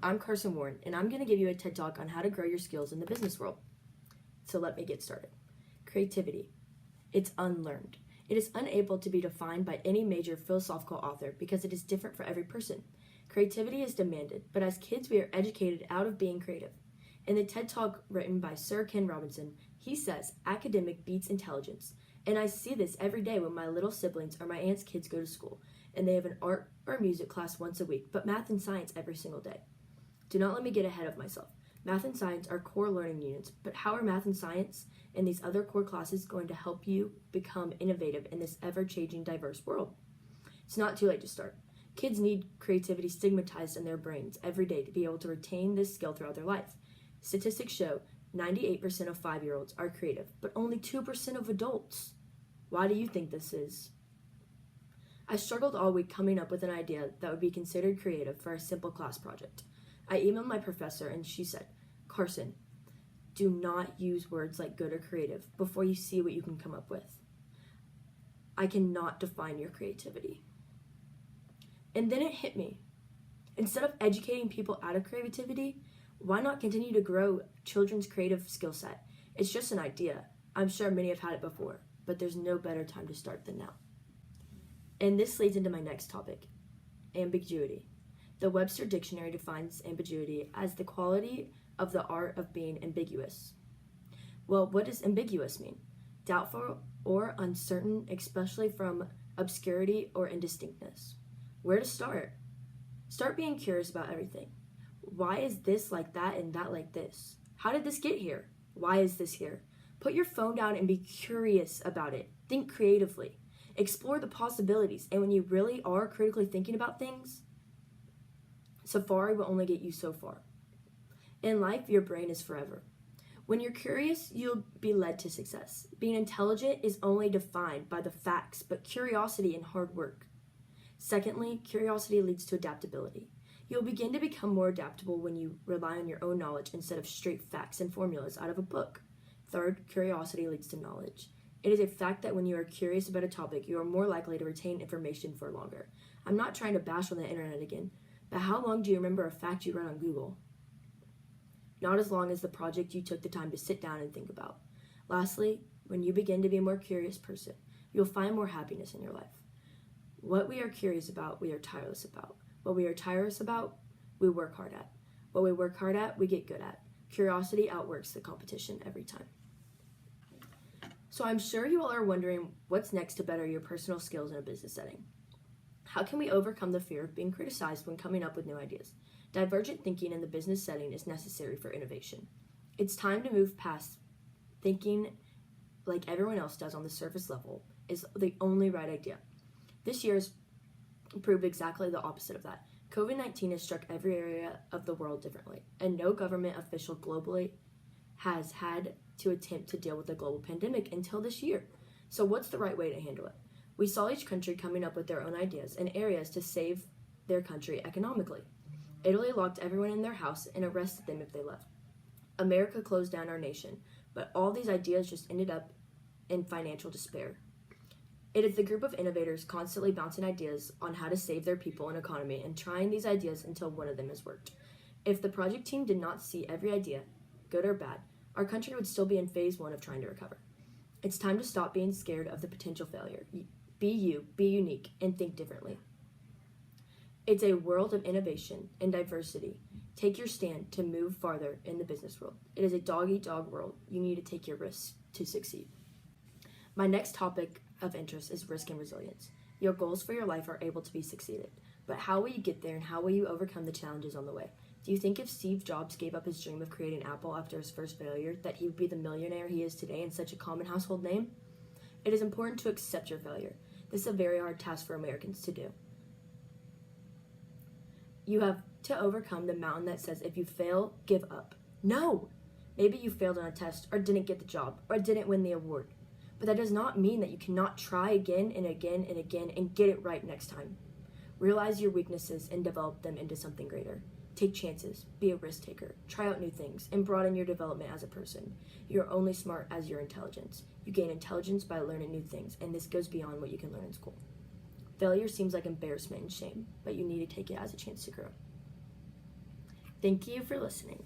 I'm Carson Warren, and I'm going to give you a TED Talk on how to grow your skills in the business world. So let me get started. Creativity. It's unlearned. It is unable to be defined by any major philosophical author because it is different for every person. Creativity is demanded, but as kids we are educated out of being creative. In the TED Talk written by Sir Ken Robinson, he says, academic beats intelligence. And I see this every day when my little siblings or my aunt's kids go to school, and they have an art or music class once a week, but math and science every single day. Do not let me get ahead of myself. Math and science are core learning units, but how are math and science and these other core classes going to help you become innovative in this ever-changing, diverse world? It's not too late to start. Kids need creativity stigmatized in their brains every day to be able to retain this skill throughout their life. Statistics show 98% of 5-year-olds are creative, but only 2% of adults. Why do you think this is? I struggled all week coming up with an idea that would be considered creative for a simple class project. I emailed my professor and she said, Carson, do not use words like good or creative before you see what you can come up with. I cannot define your creativity. And then it hit me. Instead of educating people out of creativity, why not continue to grow children's creative skill set? It's just an idea. I'm sure many have had it before, but there's no better time to start than now. And this leads into my next topic, ambiguity. The Webster Dictionary defines ambiguity as the quality of the art of being ambiguous. Well, what does ambiguous mean? Doubtful or uncertain, especially from obscurity or indistinctness. Where to start? Start being curious about everything. Why is this like that and that like this? How did this get here? Why is this here? Put your phone down and be curious about it. Think creatively. Explore the possibilities. And when you really are critically thinking about things, safari will only get you so far. In life, your brain is forever. When you're curious, you'll be led to success. Being intelligent is only defined by the facts, but curiosity and hard work. Secondly, curiosity leads to adaptability. You'll begin to become more adaptable when you rely on your own knowledge instead of straight facts and formulas out of a book. Third, curiosity leads to knowledge. It is a fact that when you are curious about a topic, you are more likely to retain information for longer. I'm not trying to bash on the internet again, but how long do you remember a fact you read on Google? Not as long as the project you took the time to sit down and think about. Lastly, when you begin to be a more curious person, you'll find more happiness in your life. What we are curious about, we are tireless about. What we are tireless about, we work hard at. What we work hard at, we get good at. Curiosity outworks the competition every time. So I'm sure you all are wondering what's next to better your personal skills in a business setting. How can we overcome the fear of being criticized when coming up with new ideas? Divergent thinking in the business setting is necessary for innovation. It's time to move past thinking like everyone else does on the surface level is the only right idea. This year has proved exactly the opposite of that. COVID-19 has struck every area of the world differently, and no government official globally has had to attempt to deal with the global pandemic until this year. So what's the right way to handle it? We saw each country coming up with their own ideas and areas to save their country economically. Italy locked everyone in their house and arrested them if they left. America closed down our nation, but all these ideas just ended up in financial despair. It is the group of innovators constantly bouncing ideas on how to save their people and economy and trying these ideas until one of them has worked. If the project team did not see every idea, good or bad, our country would still be in phase 1 of trying to recover. It's time to stop being scared of the potential failure. Be you, be unique, and think differently. It's a world of innovation and diversity. Take your stand to move farther in the business world. It is a dog-eat-dog world. You need to take your risks to succeed. My next topic of interest is risk and resilience. Your goals for your life are able to be succeeded, but how will you get there and how will you overcome the challenges on the way? Do you think if Steve Jobs gave up his dream of creating Apple after his first failure, that he would be the millionaire he is today and such a common household name? It is important to accept your failure. This is a very hard task for Americans to do. You have to overcome the mountain that says if you fail, give up. No! Maybe you failed on a test or didn't get the job or didn't win the award. But that does not mean that you cannot try again and again and again and get it right next time. Realize your weaknesses and develop them into something greater. Take chances, be a risk taker, try out new things, and broaden your development as a person. You are only smart as your intelligence. You gain intelligence by learning new things, and this goes beyond what you can learn in school. Failure seems like embarrassment and shame, but you need to take it as a chance to grow. Thank you for listening.